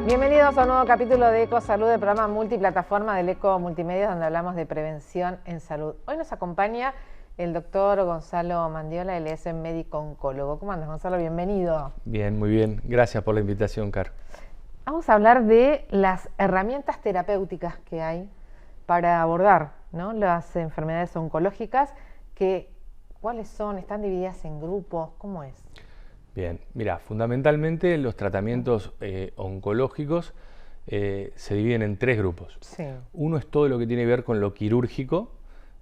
Bienvenidos a un nuevo capítulo de Ecosalud, del programa multiplataforma del Eco Multimedios, donde hablamos de prevención en salud. Hoy nos acompaña el doctor Gonzalo Mandiola, él es médico oncólogo. ¿Cómo andas, Gonzalo? Bienvenido. Bien, muy bien. Gracias por la invitación, Car. Vamos a hablar de las herramientas terapéuticas que hay para abordar, ¿no?, las enfermedades oncológicas. ¿Cuáles son? ¿Están divididas en grupos? ¿Cómo es? Bien, mira, fundamentalmente los tratamientos oncológicos se dividen en tres grupos. Sí. Uno es todo lo que tiene que ver con lo quirúrgico,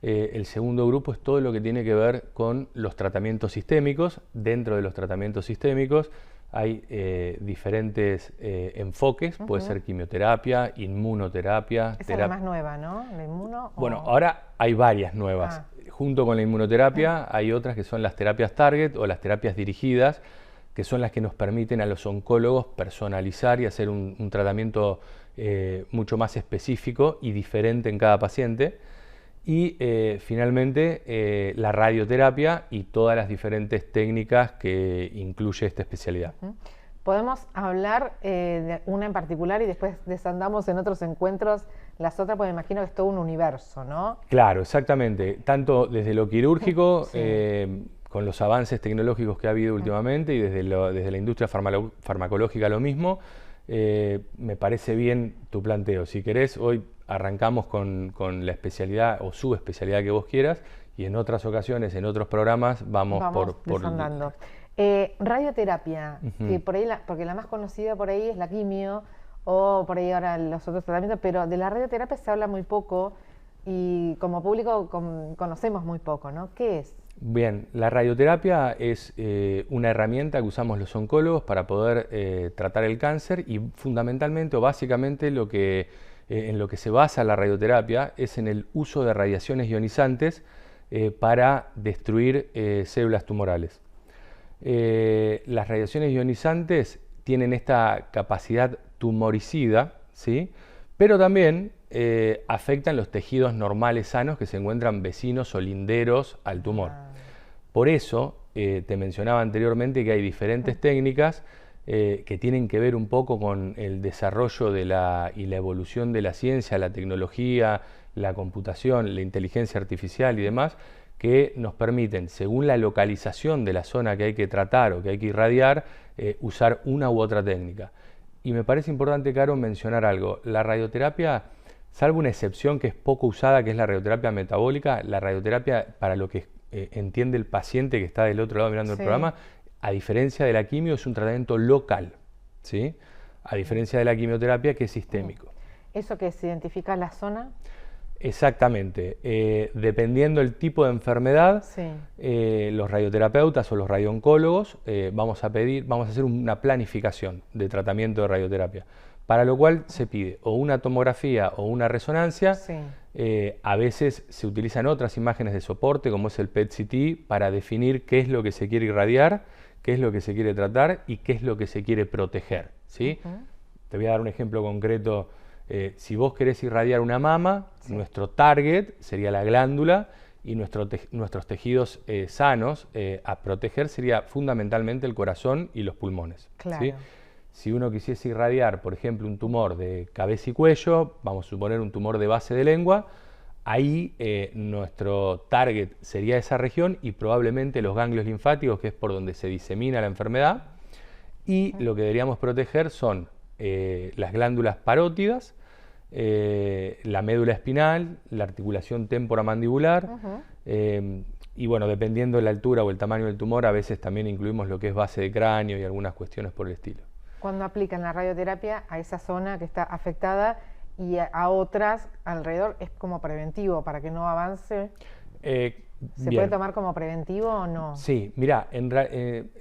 el segundo grupo es todo lo que tiene que ver con los tratamientos sistémicos. Dentro de los tratamientos sistémicos hay diferentes enfoques, puede ser quimioterapia, inmunoterapia. Esa es la más nueva, ¿no? ¿La inmuno? Bueno, ahora hay varias nuevas. Junto con la inmunoterapia hay otras que son las terapias target o las terapias dirigidas, que son las que nos permiten a los oncólogos personalizar y hacer un tratamiento mucho más específico y diferente en cada paciente. Y finalmente la radioterapia y todas las diferentes técnicas que incluye esta especialidad. Podemos hablar de una en particular y después desandamos en otros encuentros las otras, porque me imagino que es todo un universo, ¿no? Claro, exactamente. Tanto desde lo quirúrgico, con los avances tecnológicos que ha habido últimamente, y desde la industria farmacológica lo mismo. Me parece bien tu planteo. Si querés, hoy arrancamos con la especialidad o subespecialidad que vos quieras, y en otras ocasiones, en otros programas, vamos por desandando. Radioterapia, que por ahí porque la más conocida por ahí es la quimio, o por ahí ahora los otros tratamientos, pero de la radioterapia se habla muy poco y como público conocemos muy poco, ¿no? ¿Qué es? Bien, la radioterapia es una herramienta que usamos los oncólogos para poder tratar el cáncer, y fundamentalmente o básicamente en lo que se basa la radioterapia es en el uso de radiaciones ionizantes para destruir células tumorales. Las radiaciones ionizantes tienen esta capacidad tumoricida, ¿sí?, pero también afectan los tejidos normales sanos que se encuentran vecinos o linderos al tumor. Por eso te mencionaba anteriormente que hay diferentes técnicas que tienen que ver un poco con el desarrollo y la evolución de la ciencia, la tecnología, la computación, la inteligencia artificial y demás, que nos permiten, según la localización de la zona que hay que tratar o que hay que irradiar, usar una u otra técnica. Y me parece importante, Caro, mencionar algo. La radioterapia, salvo una excepción que es poco usada, que es la radioterapia metabólica, la radioterapia, para lo que entiende el paciente que está del otro lado mirando el programa, a diferencia de la quimio, es un tratamiento local, ¿sí?, a diferencia de la quimioterapia, que es sistémico. ¿Eso que se identifica la zona? Exactamente. Dependiendo del tipo de enfermedad, los radioterapeutas o los radiooncólogos vamos a hacer una planificación de tratamiento de radioterapia, para lo cual se pide o una tomografía o una resonancia. A veces se utilizan otras imágenes de soporte, como es el PET-CT, para definir qué es lo que se quiere irradiar, qué es lo que se quiere tratar y qué es lo que se quiere proteger, ¿sí? Te voy a dar un ejemplo concreto. Si vos querés irradiar una mama, nuestro target sería la glándula, y nuestros tejidos sanos a proteger sería fundamentalmente el corazón y los pulmones. Claro. ¿Sí? Si uno quisiese irradiar, por ejemplo, un tumor de cabeza y cuello, vamos a suponer un tumor de base de lengua, ahí nuestro target sería esa región y probablemente los ganglios linfáticos, que es por donde se disemina la enfermedad, y lo que deberíamos proteger son las glándulas parótidas, la médula espinal, la articulación temporomandibular, y bueno, dependiendo de la altura o el tamaño del tumor, a veces también incluimos lo que es base de cráneo y algunas cuestiones por el estilo. Cuando aplican la radioterapia a esa zona que está afectada y a otras alrededor, ¿es como preventivo para que no avance? ¿Se puede tomar como preventivo o no? Sí, mira,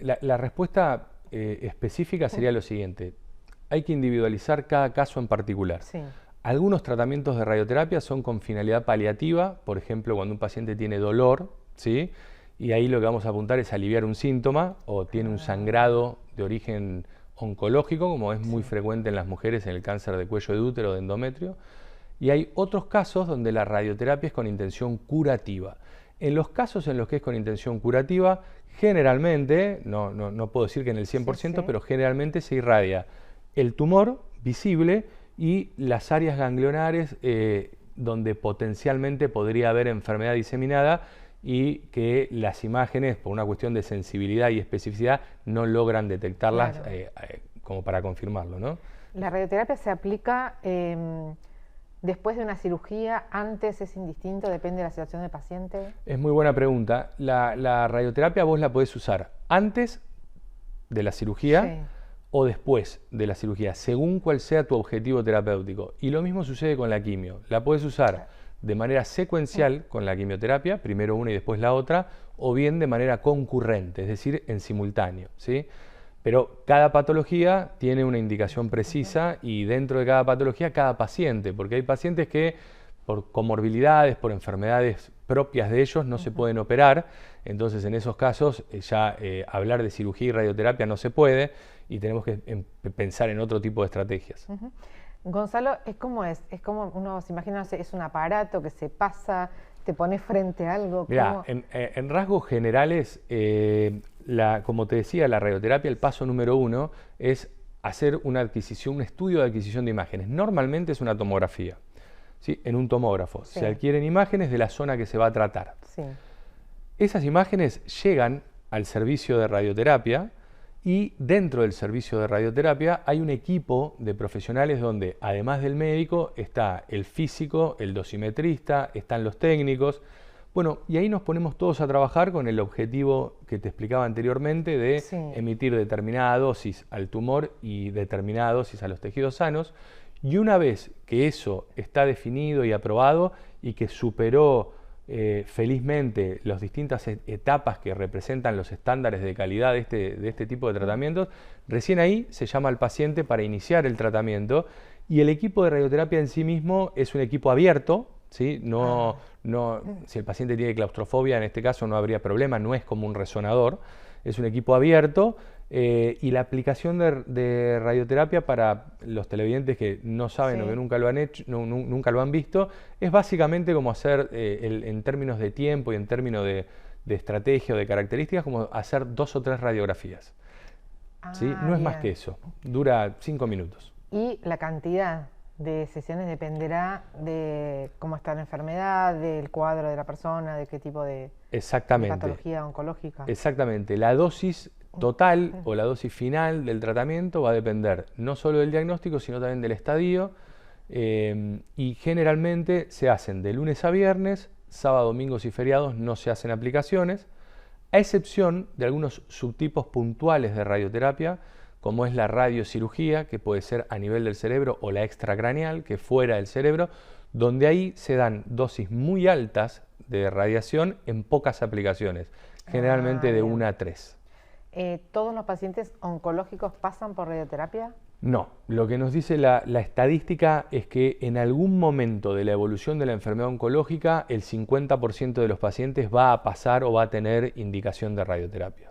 la respuesta específica sería lo siguiente: hay que individualizar cada caso en particular. Algunos tratamientos de radioterapia son con finalidad paliativa, por ejemplo, cuando un paciente tiene dolor, ¿sí?, y ahí lo que vamos a apuntar es aliviar un síntoma, o tiene un sangrado de origen oncológico, como es muy frecuente en las mujeres en el cáncer de cuello de útero o de endometrio. Y hay otros casos donde la radioterapia es con intención curativa. En los casos en los que es con intención curativa, generalmente, no puedo decir que en el 100%, pero generalmente se irradia el tumor visible y las áreas ganglionares donde potencialmente podría haber enfermedad diseminada y que las imágenes, por una cuestión de sensibilidad y especificidad, no logran detectarlas como para confirmarlo, ¿no? ¿La radioterapia se aplica después de una cirugía? ¿Antes es indistinto? ¿Depende de la situación del paciente? Es muy buena pregunta. La radioterapia vos la podés usar antes de la cirugía o después de la cirugía, según cuál sea tu objetivo terapéutico. Y lo mismo sucede con la quimio. La podés usar de manera secuencial con la quimioterapia, primero una y después la otra, o bien de manera concurrente, es decir, en simultáneo, ¿sí? Pero cada patología tiene una indicación precisa y dentro de cada patología, cada paciente, porque hay pacientes que por comorbilidades, por enfermedades propias de ellos, no se pueden operar. Entonces, en esos casos, ya hablar de cirugía y radioterapia no se puede y tenemos que pensar en otro tipo de estrategias. Gonzalo, es como uno se imagina, es un aparato que se pasa, te pones frente a algo. Mirá, en rasgos generales, como te decía, la radioterapia, el paso número 1 es hacer una adquisición, un estudio de adquisición de imágenes. Normalmente es una tomografía, ¿sí? En un tomógrafo se adquieren imágenes de la zona que se va a tratar. Esas imágenes llegan al servicio de radioterapia y dentro del servicio de radioterapia hay un equipo de profesionales donde, además del médico, está el físico, el dosimetrista, están los técnicos. Bueno, y ahí nos ponemos todos a trabajar con el objetivo que te explicaba anteriormente de emitir determinada dosis al tumor y determinada dosis a los tejidos sanos. Y una vez que eso está definido y aprobado y que superó felizmente las distintas etapas que representan los estándares de calidad de este tipo de tratamientos, recién ahí se llama al paciente para iniciar el tratamiento y el equipo de radioterapia en sí mismo es un equipo abierto, ¿sí? Si el paciente tiene claustrofobia, en este caso no habría problema, no es como un resonador, es un equipo abierto. Y la aplicación de radioterapia para los televidentes que no saben o que nunca lo han hecho, nunca lo han visto, es básicamente como hacer, en términos de tiempo y en términos de estrategia o de características, como hacer 2 o 3 radiografías. ¿Sí? No es más que eso, dura 5 minutos. Y la cantidad de sesiones dependerá de cómo está la enfermedad, del cuadro de la persona, de qué tipo de patología oncológica. Exactamente, la dosis total o la dosis final del tratamiento va a depender no solo del diagnóstico, sino también del estadio, y generalmente se hacen de lunes a viernes, sábado, domingos y feriados no se hacen aplicaciones, a excepción de algunos subtipos puntuales de radioterapia, como es la radiocirugía, que puede ser a nivel del cerebro, o la extracraneal, que es fuera del cerebro, donde ahí se dan dosis muy altas de radiación en pocas aplicaciones, generalmente de 1 a 3. ¿Todos los pacientes oncológicos pasan por radioterapia? No, lo que nos dice la estadística es que en algún momento de la evolución de la enfermedad oncológica el 50% de los pacientes va a pasar o va a tener indicación de radioterapia.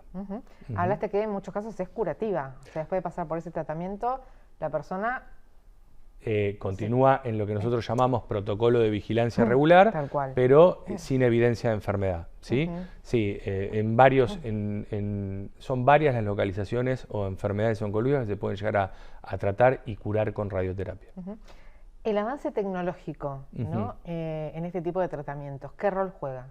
Hablaste que en muchos casos es curativa, o sea, después de pasar por ese tratamiento, la persona continúa en lo que nosotros llamamos protocolo de vigilancia regular, tal cual, pero sin evidencia de enfermedad. ¿Sí? Sí, son varias las localizaciones o enfermedades oncológicas que se pueden llegar a tratar y curar con radioterapia. El avance tecnológico, ¿no? En este tipo de tratamientos, ¿qué rol juega?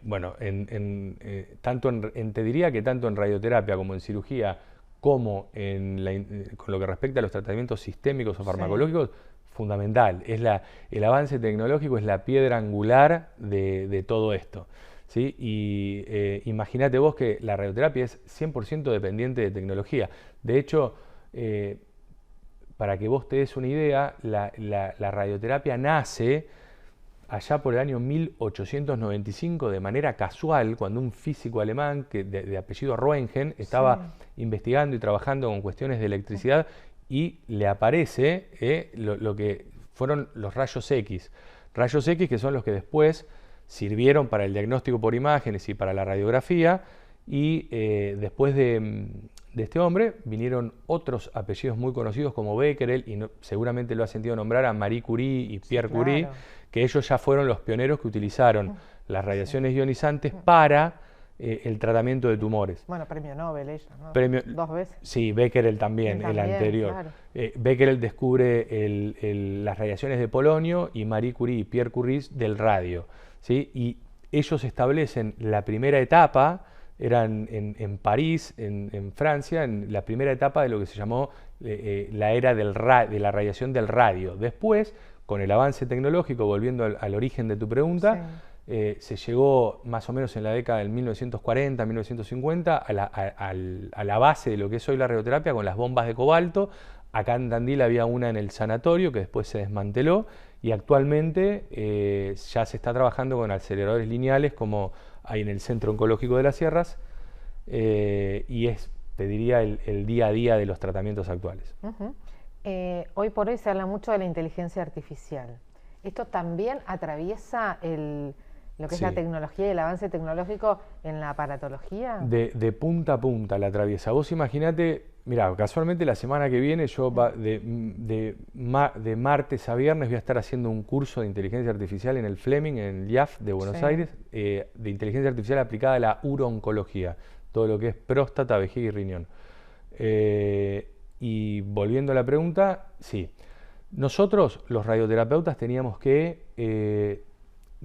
Bueno, te diría que tanto en radioterapia como en cirugía, como con lo que respecta a los tratamientos sistémicos o farmacológicos, fundamental. El avance tecnológico es la piedra angular de todo esto, ¿sí? Y imagínate vos que la radioterapia es 100% dependiente de tecnología. De hecho, para que vos te des una idea, la radioterapia nace allá por el año 1895 de manera casual, cuando un físico alemán de apellido Röntgen estaba investigando y trabajando con cuestiones de electricidad y le aparece lo que fueron los rayos X. Rayos X que son los que después sirvieron para el diagnóstico por imágenes y para la radiografía, y después de este hombre vinieron otros apellidos muy conocidos como Becquerel, y seguramente lo has sentido nombrar a Marie Curie y Pierre Curie, que ellos ya fueron los pioneros que utilizaron las radiaciones ionizantes para el tratamiento de tumores. Bueno, premio Nobel ella, ¿no? Premio, 2 veces. Sí, Becquerel también, el anterior. Claro. Becquerel descubre las radiaciones de polonio y Marie Curie y Pierre Curie del radio, ¿sí? Y ellos establecen la primera etapa, eran en París, en Francia, en la primera etapa de lo que se llamó la era de la radiación del radio. Después, con el avance tecnológico, volviendo al origen de tu pregunta, sí. Se llegó más o menos en la década del 1940, 1950 a la base de lo que es hoy la radioterapia con las bombas de cobalto. Acá en Tandil había una en el sanatorio que después se desmanteló y actualmente ya se está trabajando con aceleradores lineales como hay en el Centro Oncológico de las Sierras y es, te diría, el día a día de los tratamientos actuales. Hoy por hoy se habla mucho de la inteligencia artificial. ¿Esto también atraviesa lo que es la tecnología y el avance tecnológico en la aparatología? De punta a punta la atraviesa. Vos imaginate, mirá, casualmente la semana que viene yo de martes a viernes voy a estar haciendo un curso de inteligencia artificial en el Fleming, en el IAF de Buenos Aires, de inteligencia artificial aplicada a la urooncología, todo lo que es próstata, vejiga y riñón. Y volviendo a la pregunta, sí. Nosotros, los radioterapeutas, teníamos que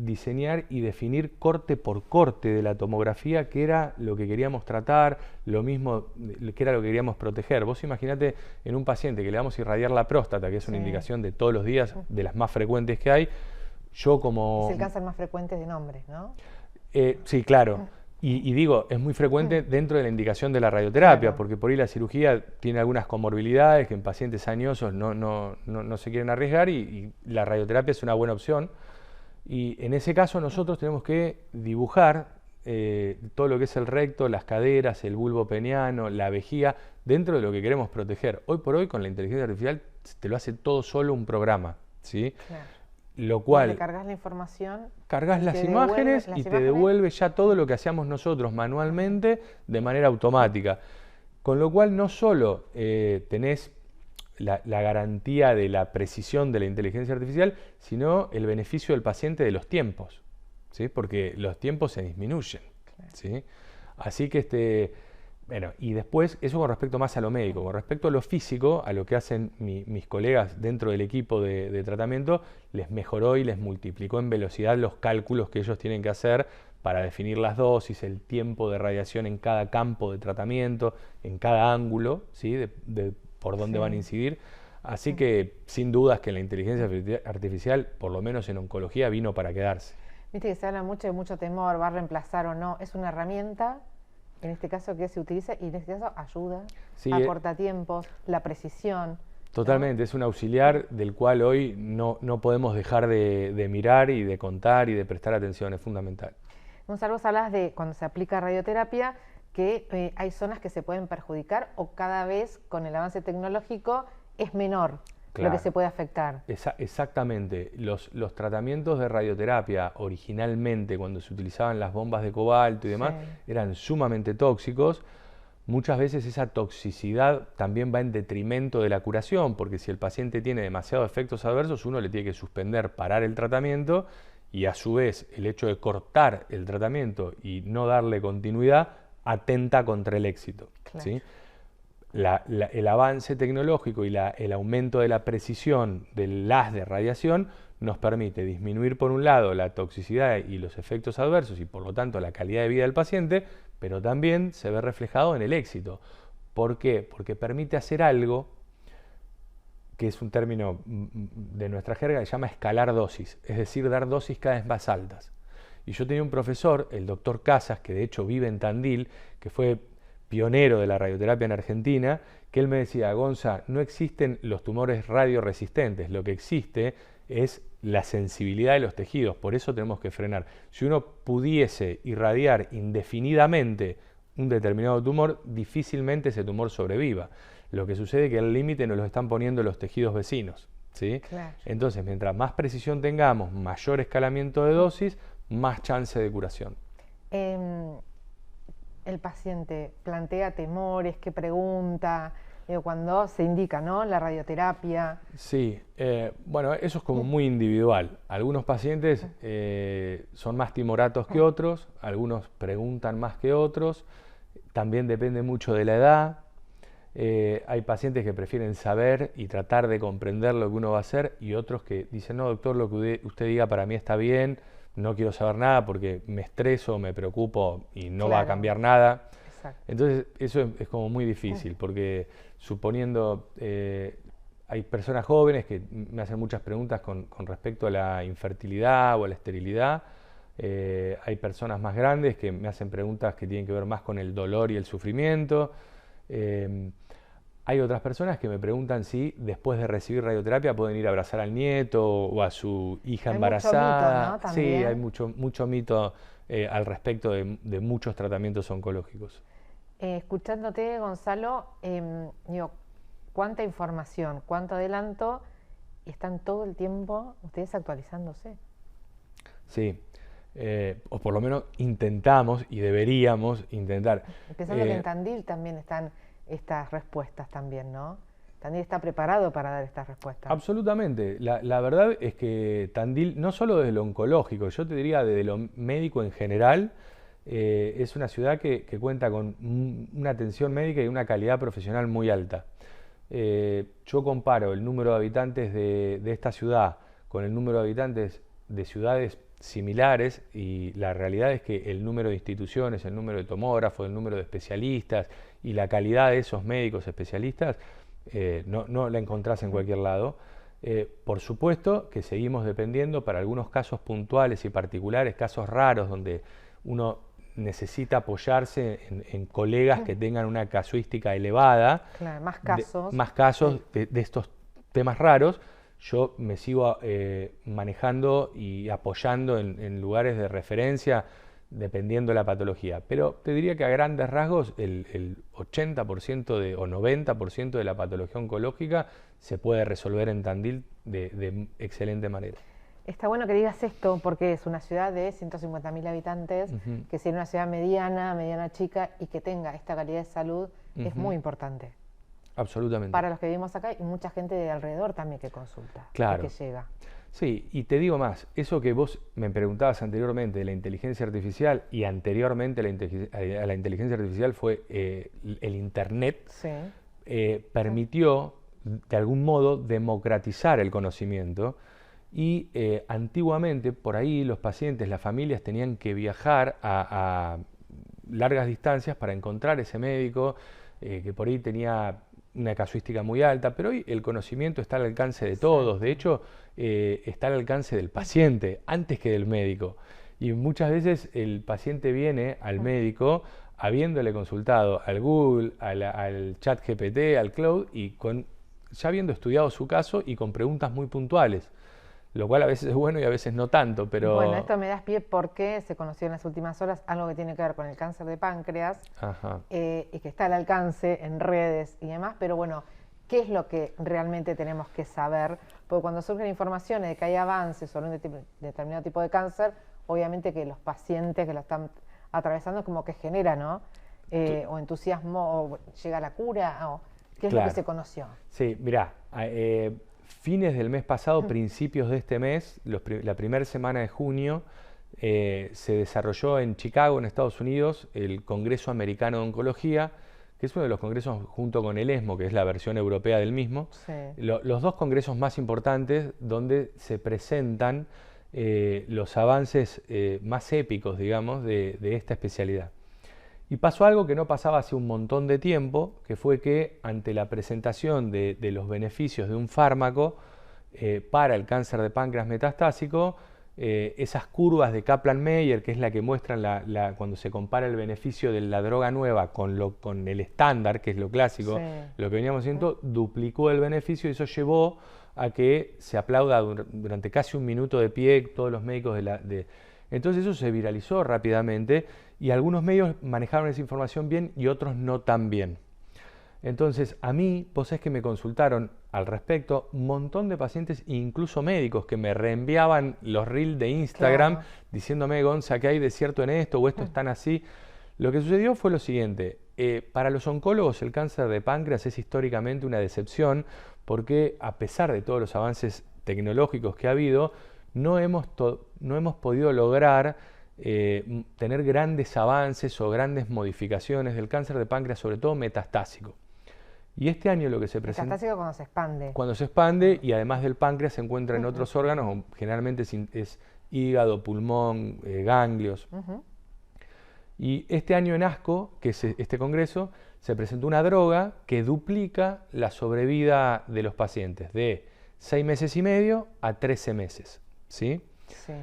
diseñar y definir corte por corte de la tomografía qué era lo que queríamos tratar, lo mismo que era lo que queríamos proteger. Vos imaginate en un paciente que le vamos a irradiar la próstata, que es una indicación de todos los días, de las más frecuentes que hay. Yo como... Es el cáncer más frecuente de nombre, ¿no? Sí, claro. Y digo, es muy frecuente dentro de la indicación de la radioterapia, porque por ahí la cirugía tiene algunas comorbilidades que en pacientes añosos no se quieren arriesgar y la radioterapia es una buena opción. Y en ese caso nosotros tenemos que dibujar todo lo que es el recto, las caderas, el bulbo peniano, la vejiga, dentro de lo que queremos proteger. Hoy por hoy con la inteligencia artificial te lo hace todo solo un programa, ¿sí? Claro. Lo cual... Le cargas la información... Cargas las imágenes y te devuelve ya todo lo que hacíamos nosotros manualmente de manera automática. Con lo cual no solo tenés la garantía de la precisión de la inteligencia artificial, sino el beneficio del paciente de los tiempos, ¿sí? Porque los tiempos se disminuyen, ¿sí? Así que bueno, y después, eso con respecto más a lo médico. Con respecto a lo físico, a lo que hacen mis colegas dentro del equipo de tratamiento, les mejoró y les multiplicó en velocidad los cálculos que ellos tienen que hacer para definir las dosis, el tiempo de radiación en cada campo de tratamiento, en cada ángulo, ¿sí? Por dónde van a incidir. Así que, sin dudas que la inteligencia artificial, por lo menos en oncología, vino para quedarse. Viste que se habla mucho de mucho temor, va a reemplazar o no. Es una herramienta, en este caso, que se utiliza y en este caso ayuda, acorta tiempos, la precisión. Totalmente, ¿no? Es un auxiliar del cual hoy no podemos dejar de mirar y de contar y de prestar atención, es fundamental. Gonzalo, vos hablas de cuando se aplica radioterapia, que hay zonas que se pueden perjudicar o cada vez con el avance tecnológico es menor lo que se puede afectar. Exactamente. Los tratamientos de radioterapia originalmente, cuando se utilizaban las bombas de cobalto y demás, eran sumamente tóxicos. Muchas veces esa toxicidad también va en detrimento de la curación, porque si el paciente tiene demasiados efectos adversos, uno le tiene que suspender, parar el tratamiento y a su vez el hecho de cortar el tratamiento y no darle continuidad atenta contra el éxito. Claro. ¿Sí? El avance tecnológico y el aumento de la precisión del haz de radiación nos permite disminuir por un lado la toxicidad y los efectos adversos y por lo tanto la calidad de vida del paciente, pero también se ve reflejado en el éxito. ¿Por qué? Porque permite hacer algo que es un término de nuestra jerga que se llama escalar dosis, es decir, dar dosis cada vez más altas. Y yo tenía un profesor, el doctor Casas, que de hecho vive en Tandil, que fue pionero de la radioterapia en Argentina, que él me decía, Gonza, no existen los tumores radioresistentes, lo que existe es la sensibilidad de los tejidos, por eso tenemos que frenar. Si uno pudiese irradiar indefinidamente un determinado tumor, difícilmente ese tumor sobreviva. Lo que sucede es que el límite nos lo están poniendo los tejidos vecinos, ¿sí? Claro. Entonces, mientras más precisión tengamos, mayor escalamiento de dosis, más chance de curación. El paciente plantea temores, ¿qué pregunta? Digo, cuando se indica, ¿no? La radioterapia. Sí, bueno, eso es como muy individual. Algunos pacientes son más timoratos que otros, algunos preguntan más que otros, también depende mucho de la edad. Hay pacientes que prefieren saber y tratar de comprender lo que uno va a hacer y otros que dicen, no, doctor, lo que usted diga para mí está bien, no quiero saber nada porque me estreso, me preocupo y no va a cambiar nada. Exacto. Entonces, eso es como muy difícil porque suponiendo, hay personas jóvenes que me hacen muchas preguntas con respecto a la infertilidad o a la esterilidad. Hay personas más grandes que me hacen preguntas que tienen que ver más con el dolor y el sufrimiento. Hay otras personas que me preguntan si después de recibir radioterapia pueden ir a abrazar al nieto o a su hija embarazada. Mucho mito, ¿no? Sí, También. hay mucho mito al respecto de muchos tratamientos oncológicos. Escuchándote, Gonzalo, digo, cuánta información, cuánto adelanto, y están todo el tiempo ustedes actualizándose. Sí, o por lo menos intentamos y deberíamos intentar. Pensando que en Tandil también están estas respuestas también, ¿no? Tandil está preparado para dar estas respuestas. Absolutamente. La verdad es que Tandil, no solo desde lo oncológico, yo te diría desde lo médico en general, es una ciudad que cuenta con una atención médica y una calidad profesional muy alta. Yo comparo el número de habitantes de esta ciudad con el número de habitantes de ciudades similares y la realidad es que el número de instituciones, el número de tomógrafos, el número de especialistas y la calidad de esos médicos especialistas no la encontrás en cualquier lado. Por supuesto que seguimos dependiendo para algunos casos puntuales y particulares, casos raros donde uno necesita apoyarse en colegas que tengan una casuística elevada, claro, más casos de estos temas raros. Yo me sigo manejando y apoyando en lugares de referencia dependiendo de la patología. Pero te diría que a grandes rasgos el 80% o 90% de la patología oncológica se puede resolver en Tandil de excelente manera. Está bueno que digas esto porque es una ciudad de 150.000 habitantes, que sea una ciudad mediana chica y que tenga esta calidad de salud es muy importante. Absolutamente. Para los que vivimos acá y mucha gente de alrededor también que consulta, claro, que llega. Sí, y te digo más, eso que vos me preguntabas anteriormente de la inteligencia artificial y anteriormente a la inteligencia artificial fue el Internet, sí. Permitió de algún modo democratizar el conocimiento y antiguamente por ahí los pacientes, las familias tenían que viajar a largas distancias para encontrar ese médico que por ahí tenía una casuística muy alta, pero hoy el conocimiento está al alcance de todos, de hecho está al alcance del paciente antes que del médico. Y muchas veces el paciente viene al médico habiéndole consultado al Google, al chat GPT, al Cloud, y ya habiendo estudiado su caso y con preguntas muy puntuales, lo cual a veces es bueno y a veces no tanto, pero... Bueno, esto me das pie porque se conoció en las últimas horas algo que tiene que ver con el cáncer de páncreas y que está al alcance en redes y demás, pero bueno, ¿qué es lo que realmente tenemos que saber? Porque cuando surgen informaciones de que hay avances sobre un determinado tipo de cáncer, obviamente que los pacientes que lo están atravesando es como que genera, ¿no? O entusiasmo, o llega a la cura, o ¿qué es lo que se conoció? Sí, mirá, fines del mes pasado, principios de este mes, la primera semana de junio, se desarrolló en Chicago, en Estados Unidos, el Congreso Americano de Oncología, que es uno de los congresos junto con el ESMO, que es la versión europea del mismo, los dos congresos más importantes donde se presentan los avances más épicos, digamos, de esta especialidad. Y pasó algo que no pasaba hace un montón de tiempo, que fue que ante la presentación de los beneficios de un fármaco para el cáncer de páncreas metastásico, esas curvas de Kaplan-Meier, que es la que muestran cuando se compara el beneficio de la droga nueva con el estándar, que es lo clásico, lo que veníamos haciendo, duplicó el beneficio y eso llevó a que se aplauda durante casi un minuto de pie todos los médicos Entonces eso se viralizó rápidamente y algunos medios manejaron esa información bien y otros no tan bien. Entonces a mí, vos sabés que me consultaron al respecto un montón de pacientes, incluso médicos, que me reenviaban los reels de Instagram diciéndome, Gonza, ¿qué hay de cierto en esto? O esto es tan así. Lo que sucedió fue lo siguiente, Para los oncólogos el cáncer de páncreas es históricamente una decepción porque a pesar de todos los avances tecnológicos que ha habido, no hemos podido lograr tener grandes avances o grandes modificaciones del cáncer de páncreas, sobre todo metastásico. Y este año lo que se presenta... Metastásico cuando se expande. Cuando se expande y además del páncreas se encuentra en otros órganos, generalmente es hígado, pulmón, ganglios. Y este año en ASCO, que es este congreso, se presentó una droga que duplica la sobrevida de los pacientes de 6 meses y medio a 13 meses. ¿Sí? Sí.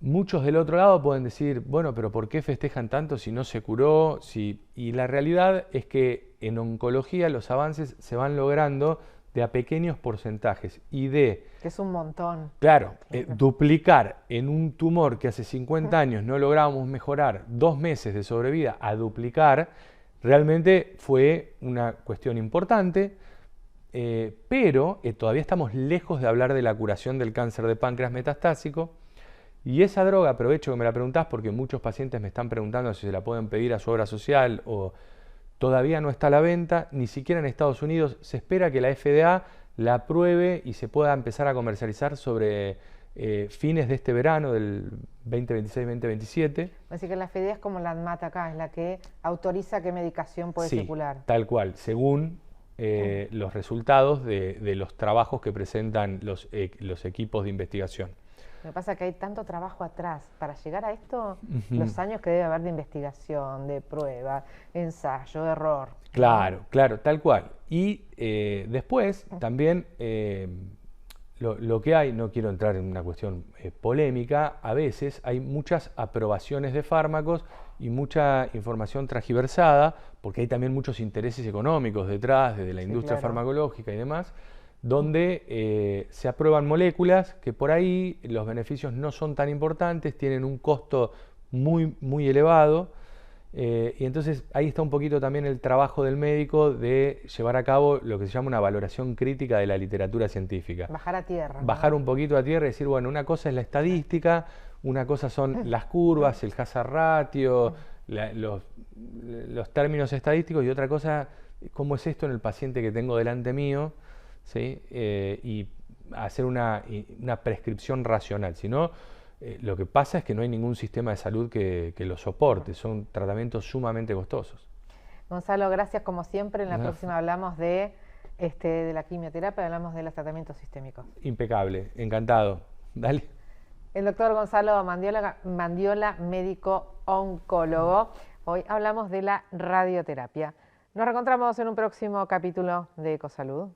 Muchos del otro lado pueden decir, bueno, pero ¿por qué festejan tanto si no se curó? Y la realidad es que en oncología los avances se van logrando de a pequeños porcentajes y de... Que es un montón. Claro, duplicar en un tumor que hace 50 años no lográbamos mejorar 2 meses de sobrevida a duplicar, realmente fue una cuestión importante, pero todavía estamos lejos de hablar de la curación del cáncer de páncreas metastásico. Y esa droga, aprovecho que me la preguntás porque muchos pacientes me están preguntando si se la pueden pedir a su obra social o todavía no está a la venta, ni siquiera en Estados Unidos. Se espera que la FDA la apruebe y se pueda empezar a comercializar sobre fines de este verano, del 2026-2027. Así que la FDA es como la ANMAT acá, es la que autoriza qué medicación puede circular. Tal cual, según los resultados de los trabajos que presentan los equipos de investigación. Lo que pasa es que hay tanto trabajo atrás. Para llegar a esto, los años que debe haber de investigación, de prueba, ensayo, error. Claro, claro, tal cual. Y después también lo que hay, no quiero entrar en una cuestión polémica, a veces hay muchas aprobaciones de fármacos y mucha información transgiversada, porque hay también muchos intereses económicos detrás, desde la industria farmacológica y demás, donde se aprueban moléculas que por ahí los beneficios no son tan importantes, tienen un costo muy, muy elevado, y entonces ahí está un poquito también el trabajo del médico de llevar a cabo lo que se llama una valoración crítica de la literatura científica. Bajar a tierra. Bajar un poquito a tierra y decir, bueno, una cosa es la estadística, una cosa son las curvas, el hazard ratio, los términos estadísticos, y otra cosa, cómo es esto en el paciente que tengo delante mío, ¿sí? Y hacer una prescripción racional. Si no, lo que pasa es que no hay ningún sistema de salud que lo soporte. Son tratamientos sumamente costosos. Gonzalo, gracias como siempre. En la próxima hablamos de la quimioterapia, hablamos de los tratamientos sistémicos. Impecable, encantado. Dale. El doctor Gonzalo Mandiola, médico oncólogo. Hoy hablamos de la radioterapia. Nos reencontramos en un próximo capítulo de Ecosalud.